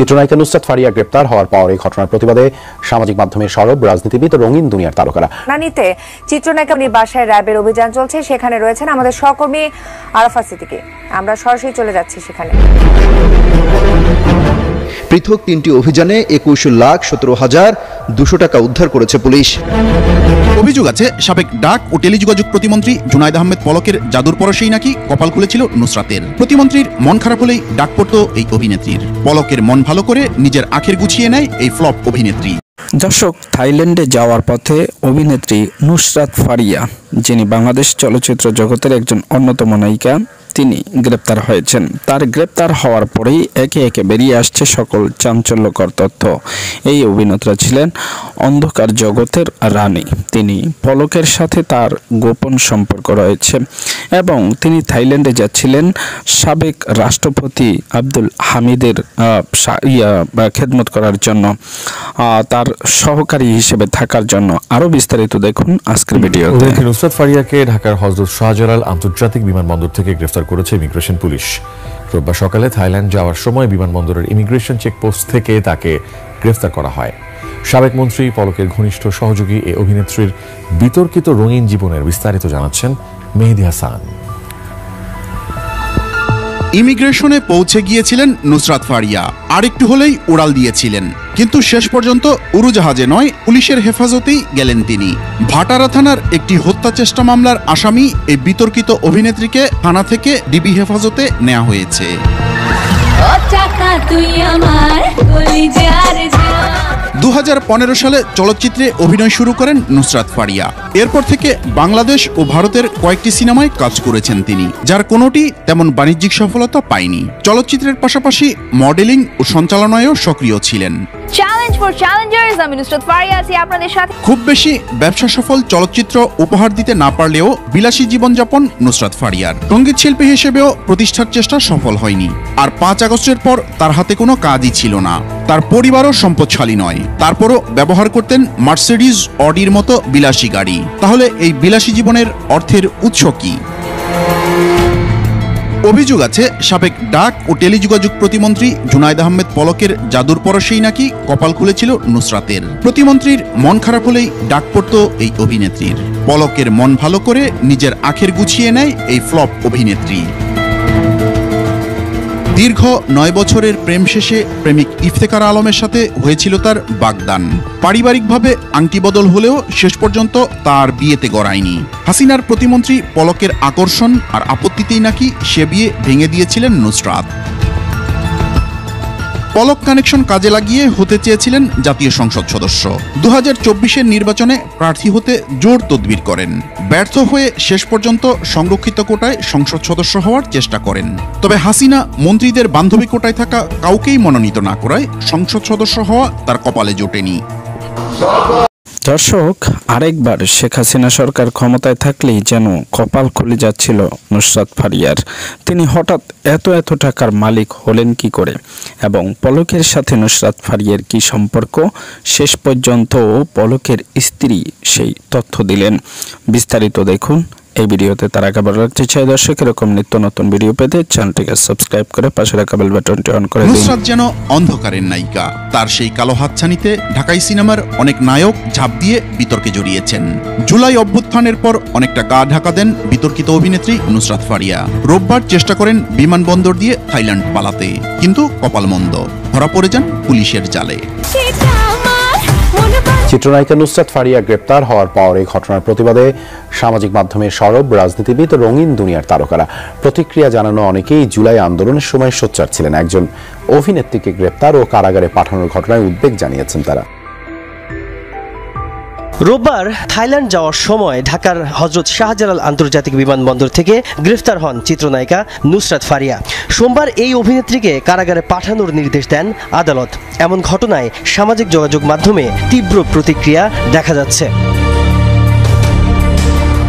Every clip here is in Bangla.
চিত্রনায়িকা নুসরাত ফারিয়া গ্রেপ্তার হওয়ার পর এই ঘটনার প্রতিবাদে সামাজিক মাধ্যমে সরব রাজনীতিবিদ ও রঙিন দুনিয়ার তারকারা। নানিতে চিত্রনায়িকার বাসায় র্যাবের অভিযান চলছে, সেখানে রয়েছেন আমাদের সহকর্মী আরাফাত সিদ্দিকী। আমরা সরাসরি চলে যাচ্ছি সেখানে। পৃথক 3টি অভিযানে 21,17,200 টাকা উদ্ধার করেছে পুলিশ। অভিযোগ আছে সাবেক ডাক ও টেলিযোগাযোগ প্রতিমন্ত্রী জুনায়েদ আহমেদ পলকের জাদুর পরশেই নাকি কপাল খুলেছিল নুসরাতের। প্রতিমন্ত্রীর মন খারাপ হলেই ডাক পড়তো এই অভিনেত্রীর। পলকের মন ভালো করে নিজের আখের গুছিয়ে নেয় এই ফ্লপ অভিনেত্রী। দর্শক, থাইল্যান্ডে যাওয়ার পথে অভিনেত্রী নুসরাত ফারিয়া, যিনি বাংলাদেশ চলচ্চিত্র জগতের একজন অন্যতম নায়িকা, তিনি গ্রেপ্তার হয়েছেন। তার গ্রেপ্তার হওয়ার পরেই একে একে বেরিয়ে আসছে সকল চাঞ্চল্যকর তথ্য। এই অভিনেত্রী ছিলেন অন্ধকার জগতের রানী। তিনি পলকের সাথে তার গোপন সম্পর্ক রয়েছে এবং তিনি থাইল্যান্ডে যাচ্ছিলেন সাবেক রাষ্ট্রপতি আব্দুল হামিদের খেদমত করার জন্য, তার সহকারী হিসেবে থাকার জন্য। আরও বিস্তারিত দেখুন আজকের ভিডিওতে। নুসরাত ফারিয়াকে ঢাকার হযরত শাহজালাল আন্তর্জাতিক বিমানবন্দর থেকে গ্রেফতার করেছে ইমিগ্রেশন পুলিশ। রোববার সকালে থাইল্যান্ড যাওয়ার সময় বিমানবন্দরের ইমিগ্রেশন চেকপোস্ট থেকে তাকে গ্রেফতার করা হয়। সাবেক মন্ত্রী পলকের ঘনিষ্ঠ সহযোগী এই অভিনেত্রীর বিতর্কিত রঙিন জীবনের বিস্তারিত জানাচ্ছেন মেহেদী হাসান। ইমিগ্রেশনে পৌঁছে গিয়েছিলেন নুসরাত ফারিয়া, আর একটু হলেই উড়াল দিয়েছিলেন, কিন্তু শেষ পর্যন্ত উড়োজাহাজে নয়, পুলিশের হেফাজতেই গেলেন তিনি। ভাটারা থানার একটি হত্যা চেষ্টা মামলার আসামি এই বিতর্কিত অভিনেত্রীকে থানা থেকে ডিবি হেফাজতে নেওয়া হয়েছে। 2015 সালে চলচ্চিত্রে অভিনয় শুরু করেন নুসরাত ফারিয়া। এরপর থেকে বাংলাদেশ ও ভারতের কয়েকটি সিনেমায় কাজ করেছেন তিনি, যার কোনোটি তেমন বাণিজ্যিক সফলতা পায়নি। চলচ্চিত্রের পাশাপাশি মডেলিং ও সঞ্চালনায়ও সক্রিয় ছিলেন। চ্যালেঞ্জ ফর চ্যালেঞ্জার্স, আমি নুসরাত ফারিয়া আছি আপনাদের সাথে। খুব বেশি ব্যবসা সফল চলচ্চিত্র উপহার দিতে না পারলেও বিলাসী জীবনযাপন নুসরাত ফারিয়ার। সঙ্গীত শিল্পী হিসেবেও প্রতিষ্ঠার চেষ্টা সফল হয়নি। আর 5 আগস্টের পর তার হাতে কোনো কাজই ছিল না। তার পরিবারও সম্পদশালী নয়, তারপরও ব্যবহার করতেন মার্সিডিজ, অডির মতো বিলাসী গাড়ি। তাহলে এই বিলাসী জীবনের অর্থের উৎস কি? অভিযোগ আছে সাবেক ডাক ও টেলিযোগাযোগ প্রতিমন্ত্রী জুনায়েদ আহমেদ পলকের জাদুর পরশেই নাকি কপাল খুলেছিল নুসরাতের। প্রতিমন্ত্রীর মন খারাপ হলেই ডাক পড়তো এই অভিনেত্রীর। পলকের মন ভালো করে নিজের আখের গুছিয়ে নেয় এই ফ্লপ অভিনেত্রী। দীর্ঘ 9 বছরের প্রেম শেষে প্রেমিক ইফতেখার আলমের সাথে হয়েছিল তার বাগদান। পারিবারিকভাবে আংটি বদল হলেও শেষ পর্যন্ত তার বিয়েতে গড়ায়নি। হাসিনার প্রতিমন্ত্রী পলকের আকর্ষণ আর আপত্তিতেই নাকি সে বিয়ে ভেঙে দিয়েছিলেন নুসরাত। পলক কানেকশন কাজে লাগিয়ে হতে চেয়েছিলেন জাতীয় সংসদ সদস্য। 2024-এর নির্বাচনে প্রার্থী হতে জোর তদবির করেন। ব্যর্থ হয়ে শেষ পর্যন্ত সংরক্ষিত কোটায় সংসদ সদস্য হওয়ার চেষ্টা করেন। তবে হাসিনা মন্ত্রীদের বান্ধবী কোটায় থাকা কাউকেই মনোনীত না করায় সংসদ সদস্য হওয়া তার কপালে জোটেনি। দর্শক, আরেকবার শেখ হাসিনা সরকার ক্ষমতায় থাকলেই যেন কপাল খুলে যাচ্ছিল নুসরাত ফারিয়ার। তিনি হঠাৎ এত টাকার মালিক হলেন কি করে এবং পলকের সাথে নুসরাত ফারিয়ার কি সম্পর্ক? শেষ পর্যন্ত পলকের স্ত্রী সেই তথ্য দিলেন। বিস্তারিত দেখুন এই ভিডিওতে। তার আগে বলে রাখতে চাই দর্শক, এরকম নিত্য নতুন ভিডিও পেতে চ্যানেলটিকে সাবস্ক্রাইব করে পাশে রাখা বেল বাটনটি অন করে দিন। নুসরাত যেন অন্ধকারের নায়িকা। তার সেই কালো হাতছানিতে ঢাকাই সিনেমার অনেক নায়ক ঝাঁপ দিয়ে বিতর্কে জড়িয়েছেন। জুলাই অভ্যুত্থানের পর অনেকটা গা ঢাকা দেন বিতর্কিত অভিনেত্রী নুসরাত ফারিয়া। রোববার চেষ্টা করেন বিমানবন্দর দিয়ে থাইল্যান্ড পালাতে, কিন্তু কপাল মন্দ, ধরা পড়ে যান পুলিশের জালে। চিত্রনায়িকা নুসরাত ফারিয়া গ্রেপ্তার হওয়ার পর এই ঘটনার প্রতিবাদে সামাজিক মাধ্যমে সরব রাজনীতিবিদ ও রঙিন দুনিয়ার তারকারা। প্রতিক্রিয়া জানানো অনেকেই জুলাই আন্দোলনের সময় সোচ্চার ছিলেন। একজন অভিনেত্রীকে গ্রেপ্তার ও কারাগারে পাঠানোর ঘটনায় উদ্বেগ জানিয়েছেন তারা। রোববার থাইল্যান্ড যাওয়ার সময় ঢাকার হযরত শাহজালাল আন্তর্জাতিক বিমানবন্দর থেকে গ্রেফতার হন চিত্রনায়িকা নুসরাত ফারিয়া। সোমবার এই অভিনেত্রীকে কারাগারে পাঠানোর নির্দেশ দেন আদালত। এমন ঘটনায় সামাজিক যোগাযোগ মাধ্যমে তীব্র প্রতিক্রিয়া দেখা যাচ্ছে।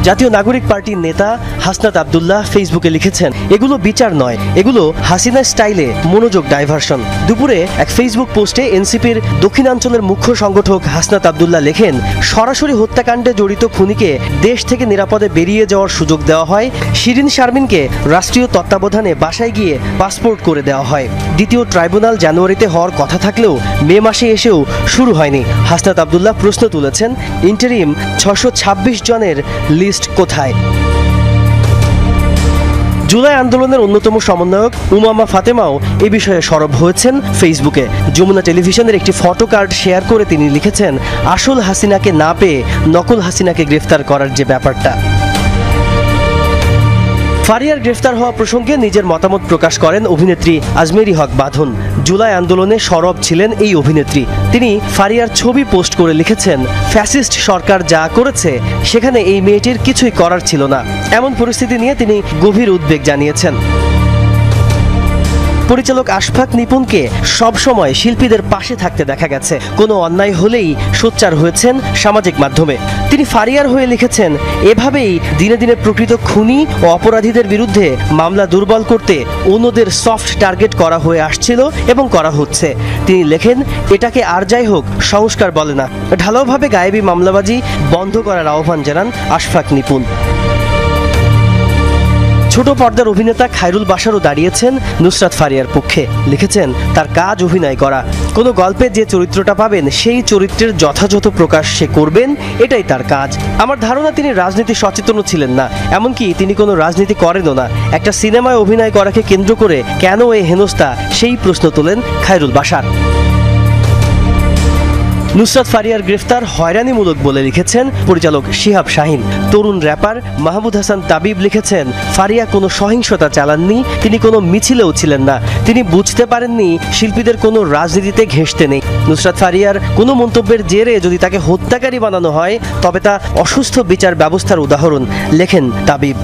জাতীয় নাগরিক পার্টির নেতা হাসনাত আব্দুল্লাহ ফেসবুকে লিখেছেন, এগুলো বিচার নয়, এগুলো হাসিনা স্টাইলে মনোযোগ ডাইভারশন। দুপুরে এক ফেসবুক পোস্টে এনসিপির দক্ষিণাঞ্চলের মুখ্য সংগঠক হাসনাত আব্দুল্লাহ লেখেন, সরাসরি হত্যাকাণ্ডে জড়িত খুনিকে দেশ থেকে নিরাপদে বেরিয়ে যাওয়ার সুযোগ দেওয়া হয়। শিরিন শারমিনকে রাষ্ট্রীয় তত্ত্বাবধানে বাসায় গিয়ে পাসপোর্ট করে দেওয়া হয়। দ্বিতীয় ট্রাইব্যুনাল জানুয়ারিতে হওয়ার কথা থাকলেও মে মাসে এসেও শুরু হয়নি। হাসনাত আব্দুল্লাহ প্রশ্ন তুলেছেন, ইন্টারিম 626 জনের লিস্ট কোথায়? জুলাই আন্দোলনের অন্যতম সমন্বয়ক উমামা ফাতেমাও এ বিষয়ে সরব হয়েছেন ফেসবুকে। যমুনা টেলিভিশনের একটি ফটো কার্ড শেয়ার করে তিনি লিখেছেন, আসল হাসিনাকে না পেয়ে নকল হাসিনাকে গ্রেফতার করার যে ব্যাপারটা। ফারিয়ার গ্রেফতার হওয়া প্রসঙ্গে নিজের মতামত প্রকাশ করেন অভিনেত্রী আজমেরি হক বাঁধন। জুলাই আন্দোলনে সরব ছিলেন এই অভিনেত্রী। তিনি ফারিয়ার ছবি পোস্ট করে লিখেছেন, ফ্যাসিস্ট সরকার যা করেছে সেখানে এই মেয়েটির কিছুই করার ছিল না। এমন পরিস্থিতি নিয়ে তিনি গভীর উদ্বেগ জানিয়েছেন। পরিচালক আশফাক নিপুণকে সবসময় শিল্পীদের পাশে থাকতে দেখা গেছে। কোনো অন্যায় হলেই সোচ্চার হয়েছেন সামাজিক মাধ্যমে। তিনি ফারিয়ার হয়ে লিখেছেন, এভাবেই দিনে দিনে প্রকৃত খুনি ও অপরাধীদের বিরুদ্ধে মামলা দুর্বল করতে অন্যদের সফট টার্গেট করা হয়ে আসছিল এবং করা হচ্ছে। তিনি লেখেন, এটাকে আর যাই হোক সংস্কার বলে না। ঢালাওভাবে গায়েবী মামলাবাজি বন্ধ করার আহ্বান জানান আশফাক নিপুণ। ছোট পর্দার অভিনেতা খায়রুল বাশারও দাঁড়িয়েছেন নুসরাত ফারিয়ার পক্ষে। লিখেছেন, তার কাজ অভিনয় করা। কোনো গল্পে যে চরিত্রটা পাবেন সেই চরিত্রের যথাযথ প্রকাশ সে করবেন, এটাই তার কাজ। আমার ধারণা তিনি রাজনীতি সচেতনও ছিলেন না, এমনকি তিনি কোনো রাজনীতি করেনও না। একটা সিনেমায় অভিনয় করাকে কেন্দ্র করে কেন এই হেনস্থা, সেই প্রশ্ন তোলেন খায়রুল বাশার। নুসরাত ফারিয়ার গ্রেফতার হয়রানিমূলক বলে লিখেছেন পরিচালক শিহাব শাহিন। তরুণ র্যাপার মাহমুদ হাসান তাবিব লিখেছেন, ফারিয়া কোনো সহিংসতা চালাননি, তিনি কোনো মিছিলেও ছিলেন না। তিনি বুঝতে পারেননি শিল্পীদের কোনো রাজনীতিতে ঘেঁষতে নেই। নুসরাত ফারিয়ার কোনো মন্তব্যের জেরে যদি তাকে হত্যাকারী বানানো হয় তবে তা অসুস্থ বিচার ব্যবস্থার উদাহরণ, লেখেন তাবিব।